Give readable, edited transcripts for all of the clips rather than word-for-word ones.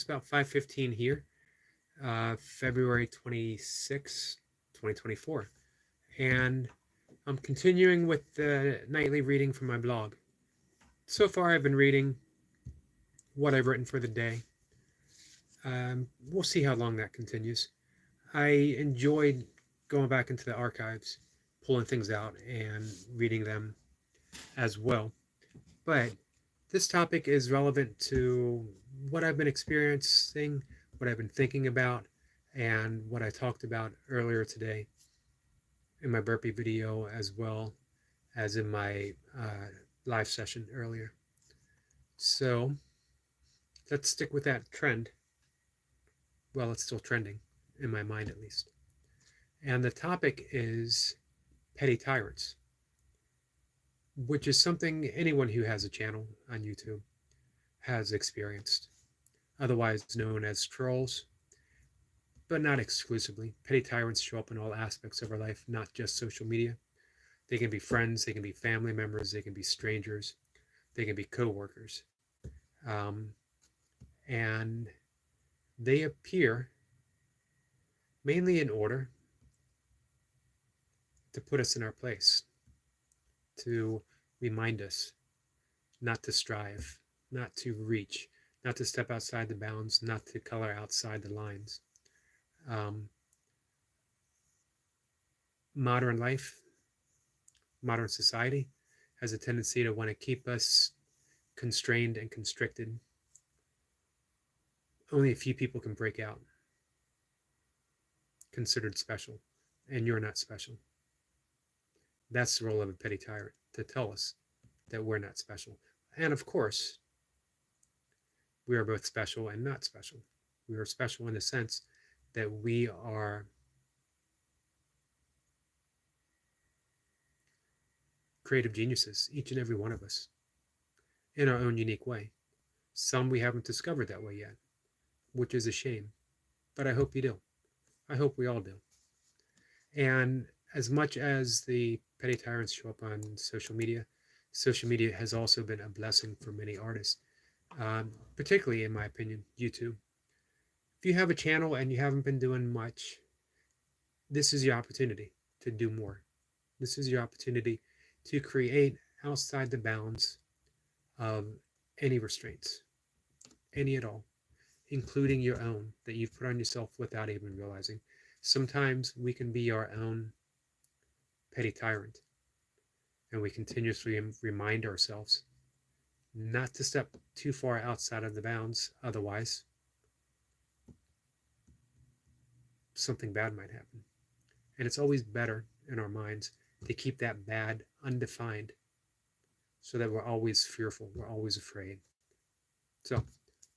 It's about 5:15 here, February 26, 2024. And I'm continuing with the nightly reading from my blog. So far, I've been reading what I've written for the day. We'll see how long that continues. I enjoyed going back into the archives, pulling things out, and reading them as well. But this topic is relevant to what I've been experiencing, what I've been thinking about, and what I talked about earlier today in my burpee video, as well as in my live session earlier. So let's stick with that trend. Well, it's still trending, in my mind at least. And the topic is petty tyrants, which is something anyone who has a channel on YouTube has experienced, otherwise known as trolls, but not exclusively. Petty tyrants show up in all aspects of our life, not just social media. They can be friends, they can be family members, they can be strangers, they can be co-workers. And they appear mainly in order to put us in our place, to remind us not to strive, not to reach, not to step outside the bounds, not to color outside the lines. Modern life, modern society has a tendency to want to keep us constrained and constricted. Only a few people can break out, considered special, and you're not special. That's the role of a petty tyrant, to tell us that we're not special. And of course, we are both special and not special. We are special in the sense that we are creative geniuses, each and every one of us, in our own unique way. Some we haven't discovered that way yet, which is a shame, but I hope you do. I hope we all do. And as much as the petty tyrants show up on social media has also been a blessing for many artists, particularly, in my opinion, YouTube. If you have a channel and you haven't been doing much, this is your opportunity to do more. This is your opportunity to create outside the bounds of any restraints, any at all, including your own that you've put on yourself without even realizing. Sometimes we can be our own petty tyrant, and we continuously remind ourselves not to step too far outside of the bounds, otherwise something bad might happen. And it's always better in our minds to keep that bad undefined, so that we're always fearful, we're always afraid. So,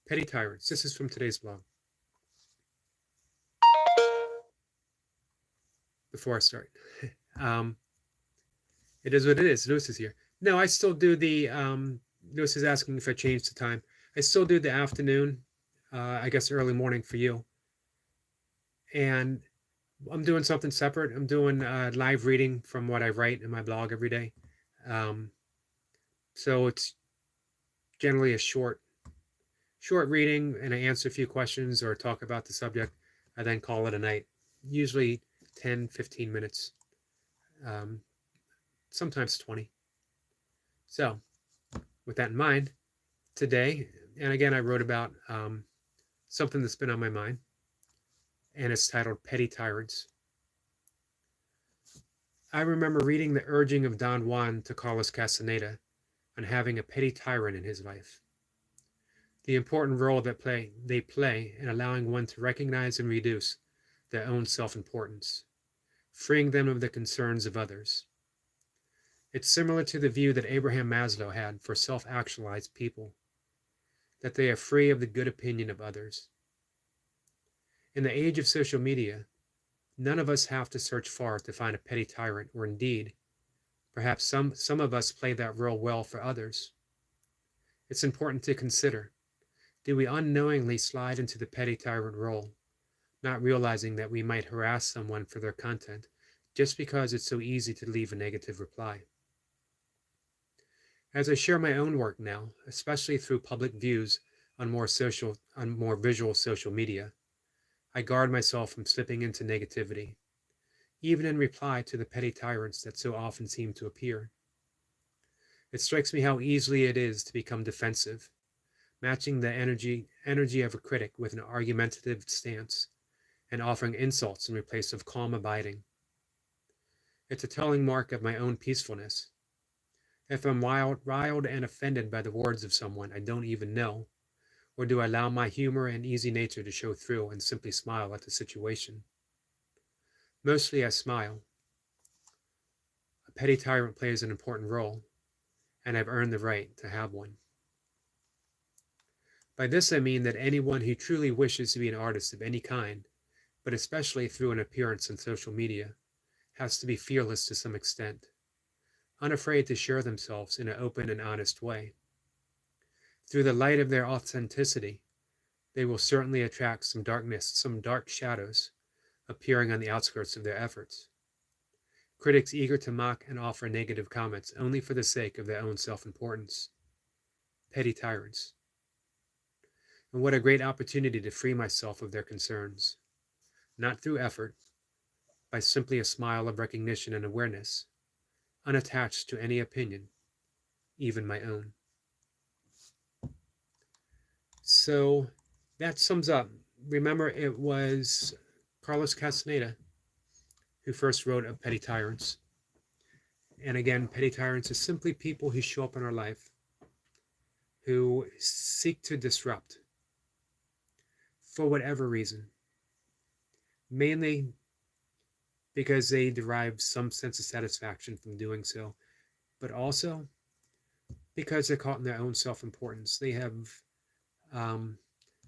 petty tyrants. This is from today's blog. Before I start, it is what it is. Lewis is here. No, I still do the, Lewis is asking if I changed the time. I still do the afternoon, I guess early morning for you. And I'm doing something separate. I'm doing live reading from what I write in my blog every day. So it's generally a short reading, and I answer a few questions or talk about the subject. I then call it a night, usually 10, 15 minutes, sometimes 20. So with that in mind, today, and again, I wrote about something that's been on my mind, and it's titled Petty Tyrants. I remember reading the urging of Don Juan to Carlos Castaneda on having a petty tyrant in his life. The important role that they play in allowing one to recognize and reduce their own self-importance, freeing them of the concerns of others. It's similar to the view that Abraham Maslow had for self-actualized people, that they are free of the good opinion of others. In the age of social media, none of us have to search far to find a petty tyrant, or indeed, perhaps some of us play that role well for others. It's important to consider, do we unknowingly slide into the petty tyrant role, not realizing that we might harass someone for their content just because it's so easy to leave a negative reply? As I share my own work now, especially through public views on more visual social media. I guard myself from slipping into negativity, even in reply to the petty tyrants that so often seem to appear. It strikes me how easily it is to become defensive, matching the energy of a critic with an argumentative stance and offering insults in place of calm abiding. It's a telling mark of my own peacefulness. If I'm riled and offended by the words of someone I don't even know, or do I allow my humor and easy nature to show through and simply smile at the situation? Mostly I smile. A petty tyrant plays an important role, and I've earned the right to have one. By this I mean that anyone who truly wishes to be an artist of any kind, but especially through an appearance on social media, has to be fearless to some extent, unafraid to share themselves in an open and honest way. Through the light of their authenticity, they will certainly attract some darkness, some dark shadows appearing on the outskirts of their efforts. Critics eager to mock and offer negative comments only for the sake of their own self-importance. Petty tyrants. And what a great opportunity to free myself of their concerns, not through effort, by simply a smile of recognition and awareness, unattached to any opinion, even my own. So that sums up. Remember, it was Carlos Castaneda who first wrote of petty tyrants. And again, petty tyrants are simply people who show up in our life, who seek to disrupt for whatever reason, mainly because they derive some sense of satisfaction from doing so, but also because they're caught in their own self-importance. They have,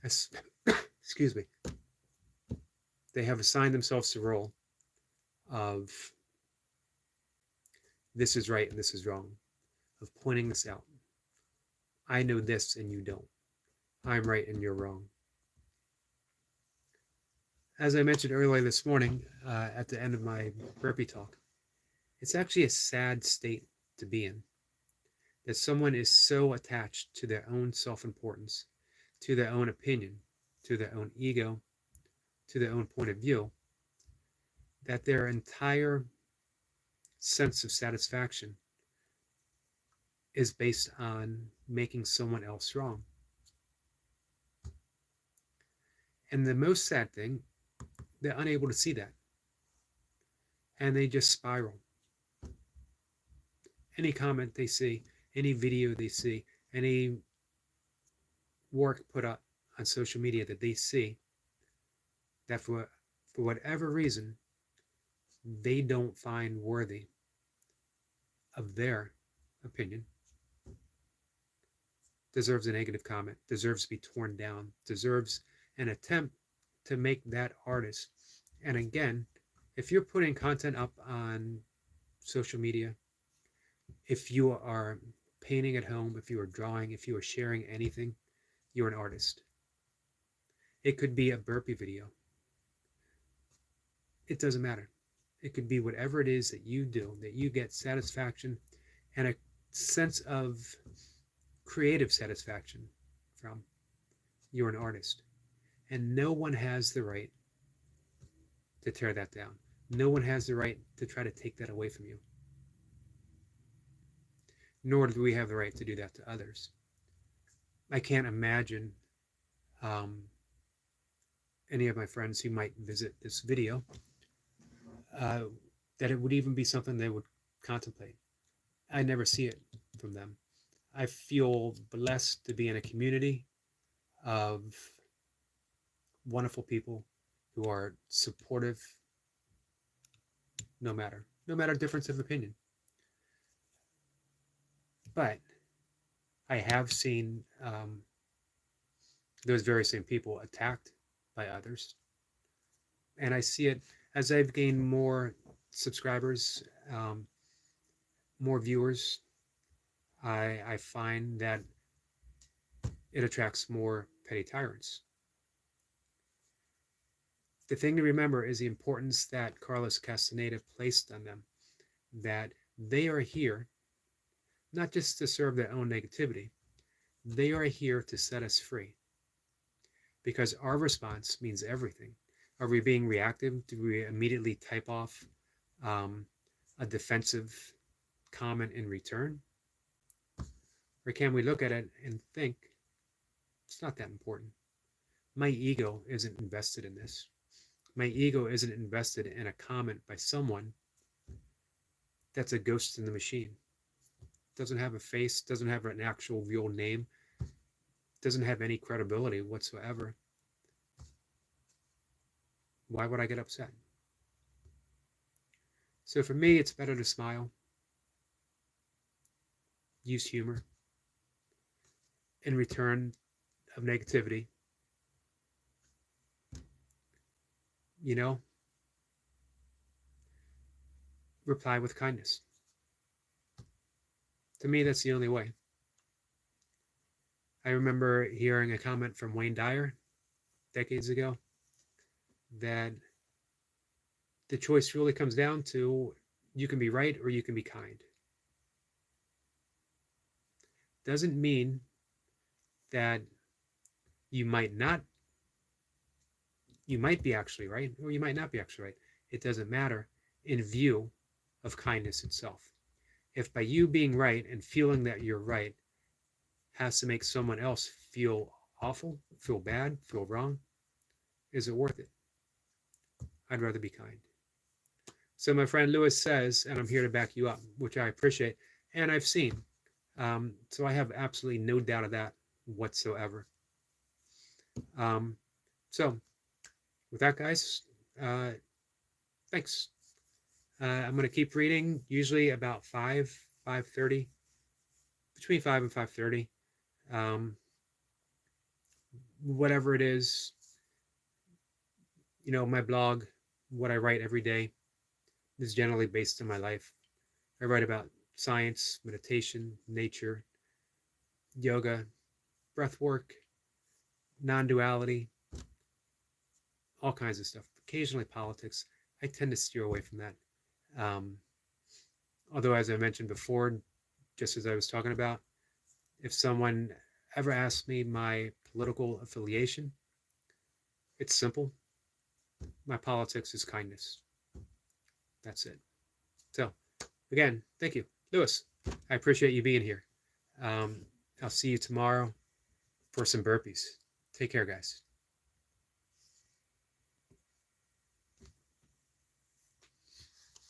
excuse me, they have assigned themselves the role of this is right and this is wrong, of pointing this out. I know this and you don't. I'm right and you're wrong. As I mentioned earlier this morning, at the end of my burpee talk, it's actually a sad state to be in, that someone is so attached to their own self-importance, to their own opinion, to their own ego, to their own point of view, that their entire sense of satisfaction is based on making someone else wrong. And the most sad thing, they're unable to see that. And they just spiral. Any comment they see, any video they see, any work put up on social media that they see, that for whatever reason, they don't find worthy of their opinion, deserves a negative comment, deserves to be torn down, deserves an attempt to make that artist. And again, if you're putting content up on social media, if you are painting at home, if you are drawing, if you are sharing anything, you're an artist. It could be a burpee video. It doesn't matter. It could be whatever it is that you do, that you get satisfaction and a sense of creative satisfaction from. You're an artist. And no one has the right to tear that down. No one has the right to try to take that away from you. Nor do we have the right to do that to others. I can't imagine any of my friends who might visit this video that it would even be something they would contemplate. I never see it from them. I feel blessed to be in a community of wonderful people who are supportive no matter difference of opinion. But I have seen those very same people attacked by others. And I see it as I've gained more subscribers, more viewers. I find that it attracts more petty tyrants. The thing to remember is the importance that Carlos Castaneda placed on them, that they are here not just to serve their own negativity, they are here to set us free. because our response means everything. Are we being reactive? Do we immediately type off a defensive comment in return? Or can we look at it and think, it's not that important? My ego isn't invested in this. My ego isn't invested in a comment by someone that's a ghost in the machine. Doesn't have a face, doesn't have an actual real name, doesn't have any credibility whatsoever. Why would I get upset? So for me, it's better to smile, use humor in return of negativity. You know, reply with kindness. To me, that's the only way. I remember hearing a comment from Wayne Dyer decades ago that the choice really comes down to you can be right or you can be kind. Doesn't mean that you might be actually right or you might not be actually right. It doesn't matter in view of kindness itself. If by you being right and feeling that you're right has to make someone else feel awful, feel bad, feel wrong, is it worth it? I'd rather be kind. So my friend Lewis says, and I'm here to back you up, which I appreciate, and I've seen. So I have absolutely no doubt of that whatsoever. So with that, guys, thanks. I'm going to keep reading, usually about 5:30, between 5 and 5:30. Whatever it is, my blog, what I write every day is generally based on my life. I write about science, meditation, nature, yoga, breath work, non-duality, all kinds of stuff. Occasionally politics. I tend to steer away from that. Although, as I mentioned before, just as I was talking about, if someone ever asks me my political affiliation, it's simple. My politics is kindness. That's it. So, again, thank you. Lewis, I appreciate you being here. I'll see you tomorrow for some burpees. Take care, guys.